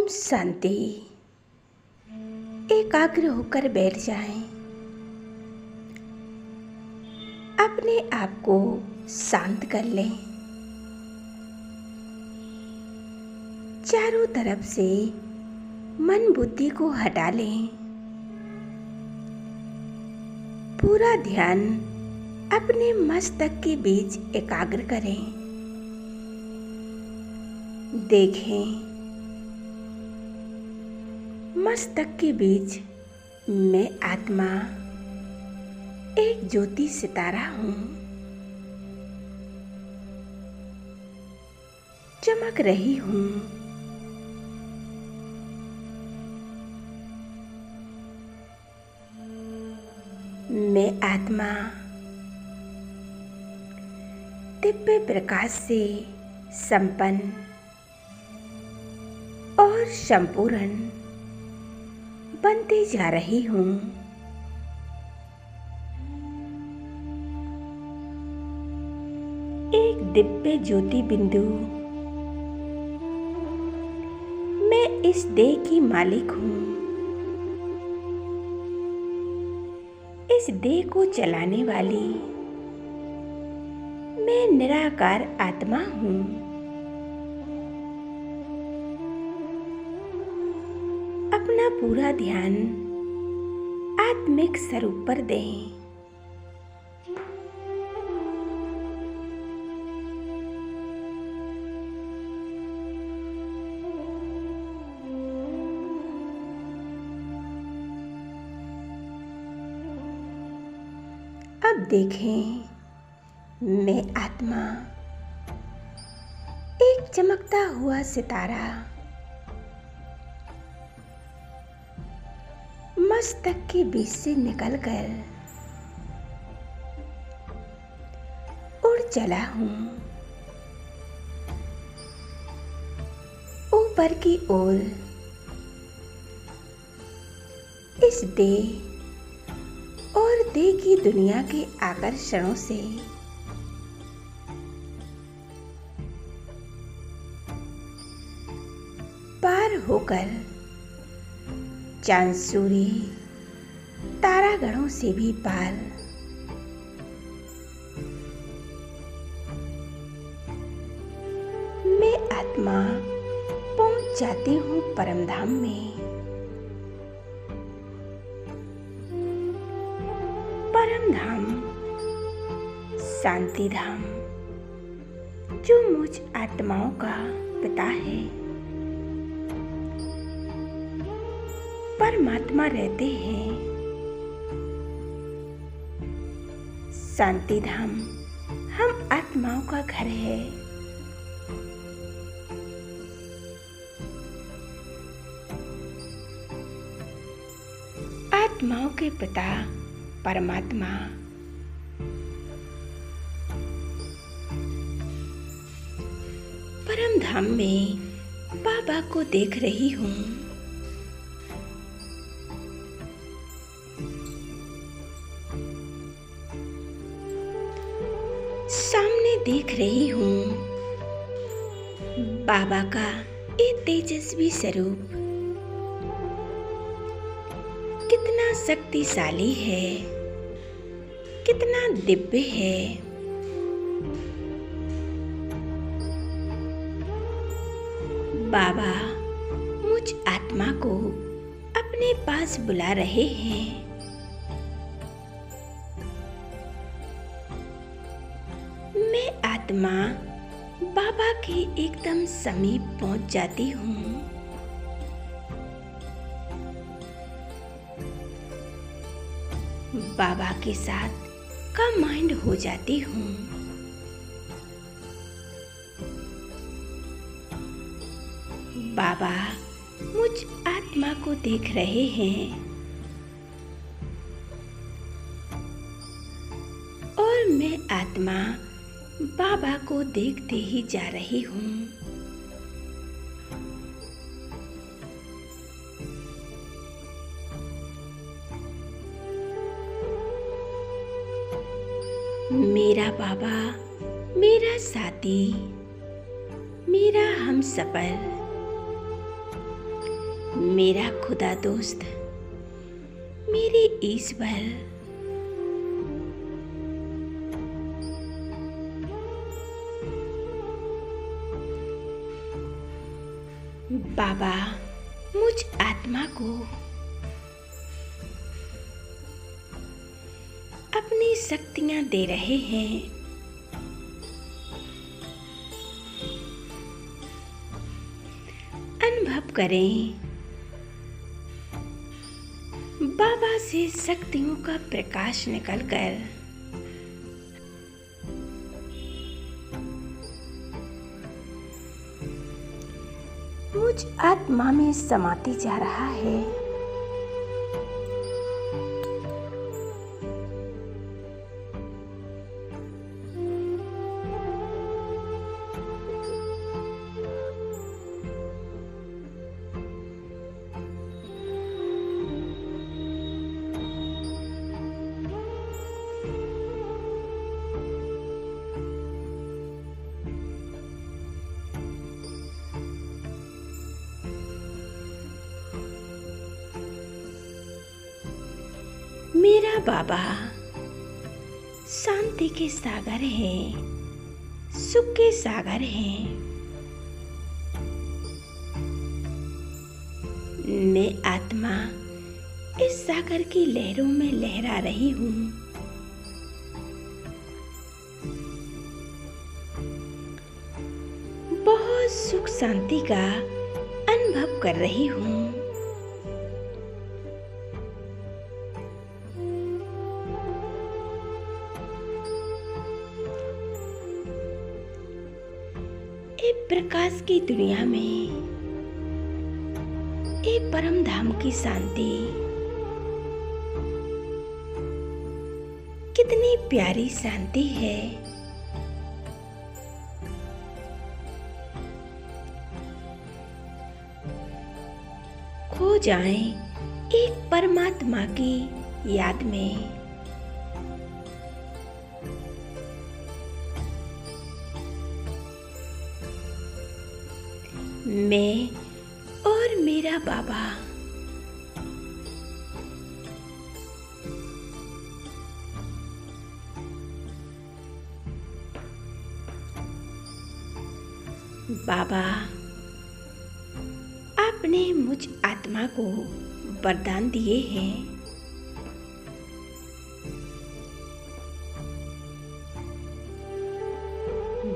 शांति। एकाग्र होकर बैठ जाएं। अपने आप को शांत कर लें। चारों तरफ से मन बुद्धि को हटा लें। पूरा ध्यान अपने मस्तक के बीच एकाग्र करें। देखें, मस्तक के बीच मैं आत्मा एक ज्योति सितारा हूँ। चमक रही हूँ। मैं आत्मा दिव्य प्रकाश से संपन्न और संपूर्ण बनते जा रही हूँ। एक दिव्य ज्योति बिंदु। मैं इस देह की मालिक हूँ। इस देह को चलाने वाली मैं निराकार आत्मा हूँ। अपना पूरा ध्यान आत्मिक स्वरूप पर दें। अब देखें, मैं आत्मा एक चमकता हुआ सितारा मस्तक के बीच से निकलकर उड़ चला हूँ ऊपर की ओर। इस देह और देह की दुनिया के आकर्षणों से पार होकर चांद सूर्य तारागणों से भी पार मैं आत्मा पहुंच जाती हूँ परम धाम में। परम धाम शांति धाम जो मुझ आत्माओं का पिता है। परमात्मा रहते हैं। शांति धाम हम आत्माओं का घर है। आत्माओं के पिता परमात्मा परम धाम में बाबा को देख रही हूँ। सामने देख रही हूँ बाबा का एक तेजस्वी स्वरूप कितना शक्तिशाली है, कितना दिव्य है। बाबा मुझ आत्मा को अपने पास बुला रहे हैं। मैं आत्मा बाबा के एकदम समीप पहुंच जाती हूँ। बाबा के साथ कंबाइंड हो जाती हूँ। बाबा मुझ आत्मा को देख रहे हैं और मैं आत्मा बाबा को देखते ही जा रही हूँ। मेरा बाबा मेरा साथी, मेरा हमसफर, मेरा खुदा दोस्त, मेरे ईश्वर, बाबा मुझ आत्मा को अपनी शक्तियां दे रहे हैं। अनुभव करें, बाबा से शक्तियों का प्रकाश निकलकर मुझ आत्मा में समाती जा रहा है। मेरा बाबा शांति के सागर है, सुख के सागर है। मैं आत्मा इस सागर की लहरों में लहरा रही हूँ। बहुत सुख शांति का अनुभव कर रही हूँ। प्रकाश की दुनिया में एक परम धाम की शांति कितनी प्यारी शांति है। खो जाएं एक परमात्मा की याद में। मैं और मेरा बाबा बाबा आपने मुझ आत्मा को वरदान दिए हैं।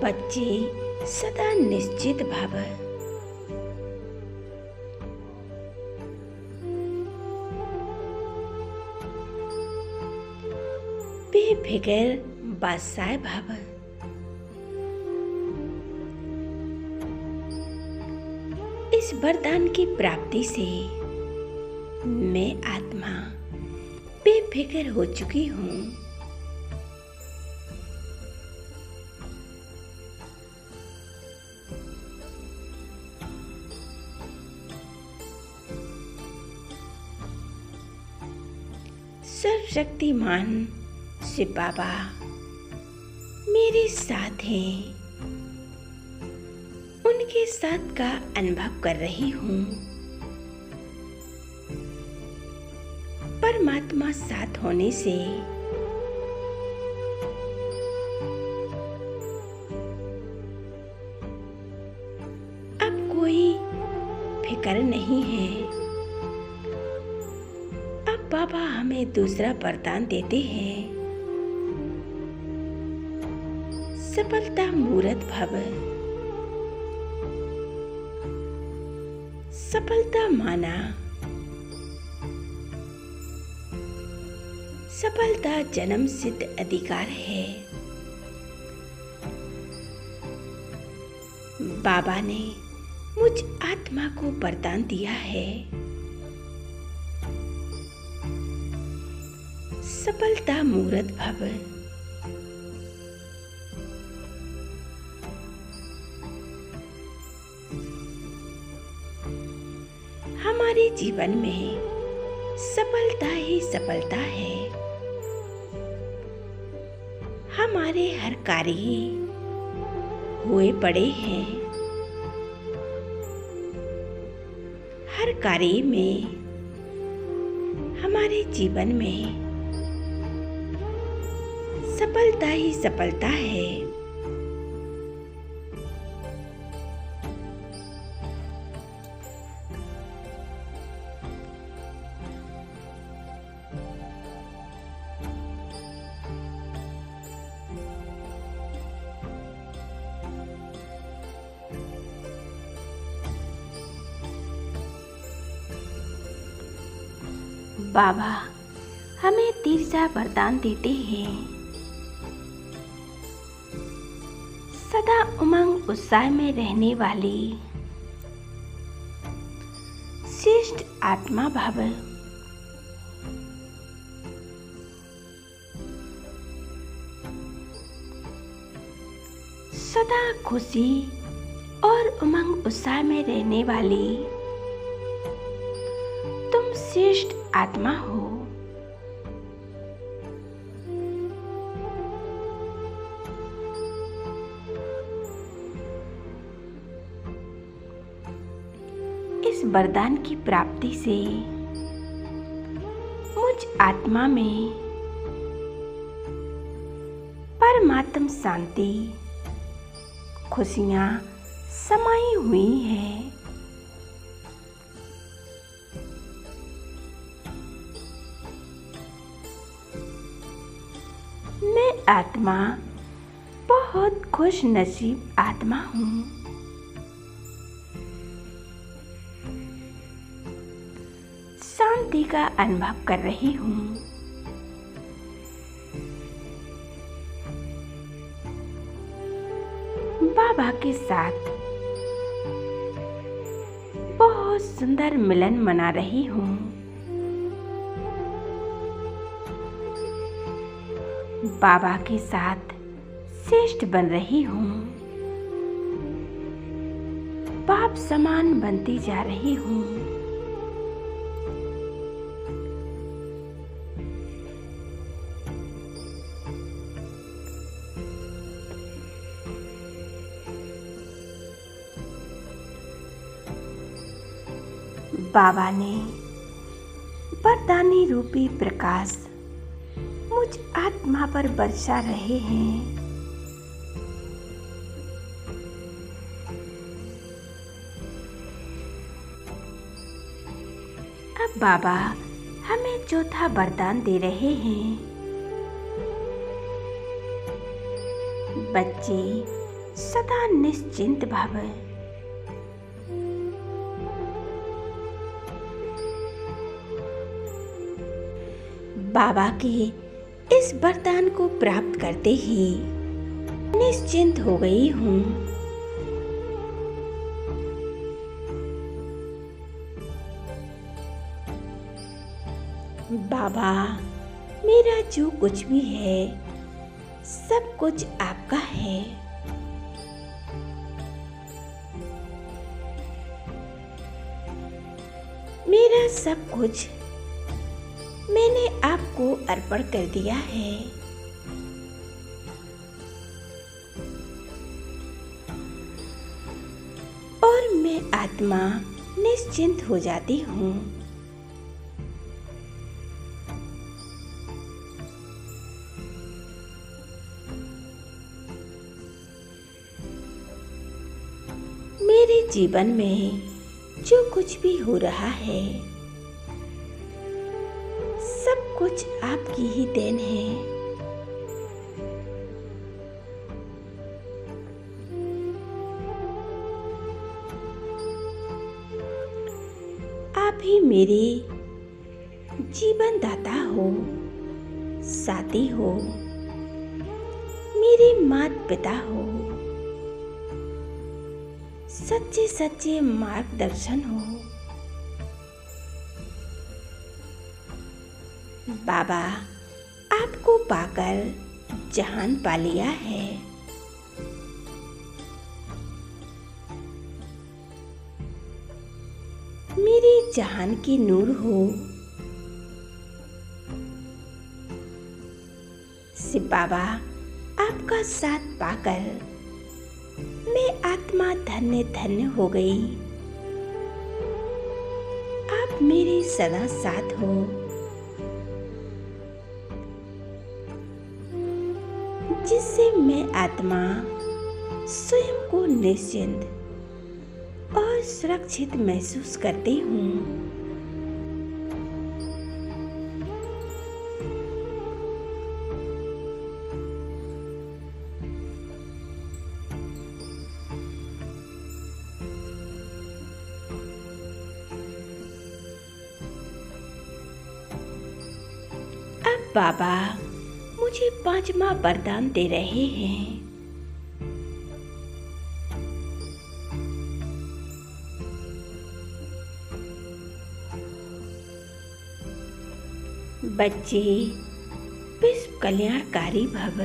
बच्चे सदा निश्चित भाव बेफिक्र बादशाह भाव इस वरदान की प्राप्ति से मैं आत्मा बेफिक्र हो चुकी हूँ। सर्वशक्तिमान शिव बाबा मेरे साथ हैं। उनके साथ का अनुभव कर रही हूँ। परमात्मा साथ होने से अब कोई फिक्र नहीं है। अब बाबा हमें दूसरा वरदान देते हैं। सफलता मूर्त भव, सफलता माना, सफलता जन्म सिद्ध अधिकार है। बाबा ने मुझ आत्मा को वरदान दिया है। सफलता मूर्त भव। हमारे जीवन में सफलता ही सफलता है। हमारे हर कार्य हुए पड़े हैं। हर कार्य में, हमारे जीवन में सफलता ही सफलता है। बाबा हमें तीसरा वरदान देते हैं, सदा उमंग उत्साह में रहने वाली श्रेष्ठ आत्मा भव। सदा खुशी और उमंग उत्साह में रहने वाली तुम श्रेष्ठ आत्मा हो। इस वरदान की प्राप्ति से मुझ आत्मा में परमात्म शांति, खुशियां समाई हुई हैं। मैं आत्मा बहुत खुश नसीब आत्मा हूँ। शांति का अनुभव कर रही हूँ। बाबा के साथ बहुत सुंदर मिलन मना रही हूँ। बाबा के साथ श्रेष्ठ बन रही हूँ। बाप समान बनती जा रही हूँ। बाबा ने वरदानी रूपी प्रकाश मुझ आत्मा पर बरसा रहे हैं। अब बाबा हमें चौथा वरदान दे रहे हैं। बच्चे सदा निश्चिंत भव। बाबा के इस वरदान को प्राप्त करते ही निश्चिंत हो गई हूँ। बाबा मेरा जो कुछ भी है सब कुछ आपका है। मेरा सब कुछ मैंने आपको अर्पण कर दिया है। और मैं आत्मा निश्चिंत हो जाती हूँ। मेरे जीवन में जो कुछ भी हो रहा है सब कुछ आपकी ही देन है। आप ही मेरे जीवन दाता हो, साथी हो, मेरे माता पिता हो, सच्चे सच्चे मार्गदर्शन हो। बाबा आपको पाकर जहान पा लिया है। मेरी जहान की नूर हो। शिव बाबा आपका साथ पाकर मैं आत्मा धन्य धन्य हो गई। आप मेरे सदा साथ हो, जिससे मैं आत्मा स्वयं को निश्चिंत और सुरक्षित महसूस करती हूँ। अब बाबा मुझे 5वां वरदान दे रहे हैं। बच्चे विश्व कल्याणकारी भव।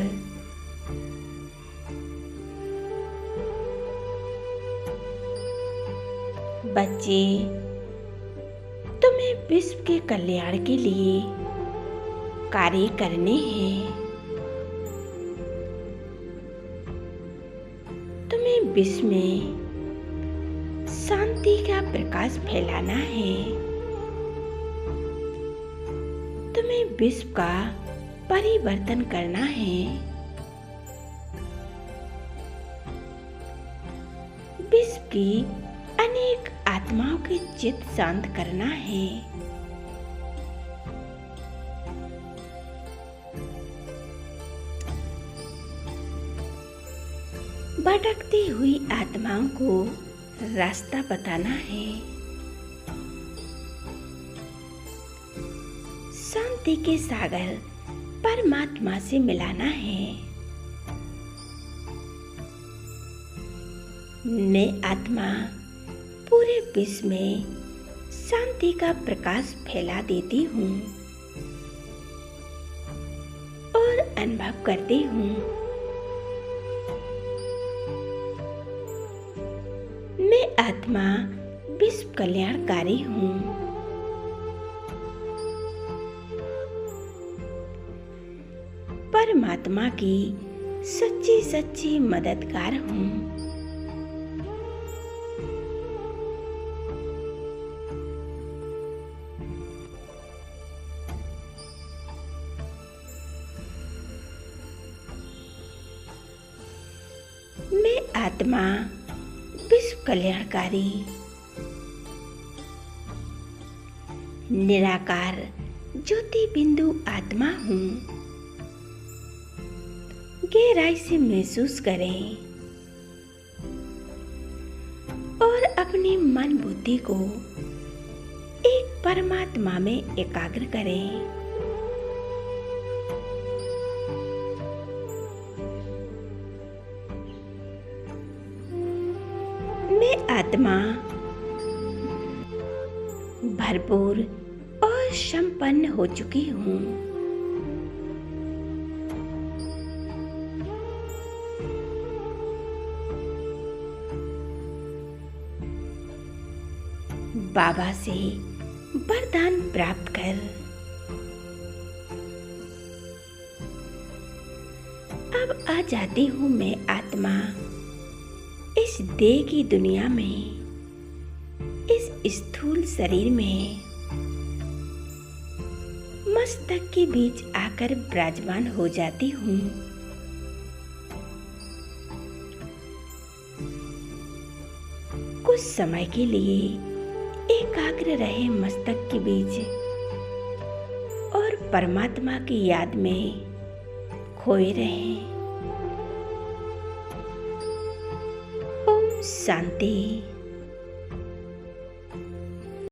बच्चे तुम्हें विश्व के कल्याण के लिए कार्य करने हैं। तुम्हें विश्व में शांति का प्रकाश फैलाना है। तुम्हें विश्व का परिवर्तन करना है। विश्व की अनेक आत्माओं के चित्त शांत करना है। भटकती हुई आत्माओं को रास्ता बताना है। शांति के सागर परमात्मा से मिलाना है। मैं आत्मा पूरे विश्व में शांति का प्रकाश फैला देती हूँ और अनुभव करती हूँ। मैं आत्मा विश्व कल्याणकारी हूँ। परमात्मा की सच्ची सच्ची मददगार हूँ। मैं आत्मा विश्व कल्याणकारी निराकार ज्योति बिंदु आत्मा हूँ। गहराई से महसूस करें और अपनी मन बुद्धि को एक परमात्मा में एकाग्र करें। मैं आत्मा भरपूर और संपन्न हो चुकी हूँ। बाबा से वरदान प्राप्त कर अब आ जाती हूँ मैं आत्मा इस देह की दुनिया में, इस स्थूल शरीर में मस्तक के बीच आकर विराजमान हो जाती हूँ। कुछ समय के लिए एकाग्र रहे मस्तक के बीच और परमात्मा की याद में खोए रहें। ओम शांति।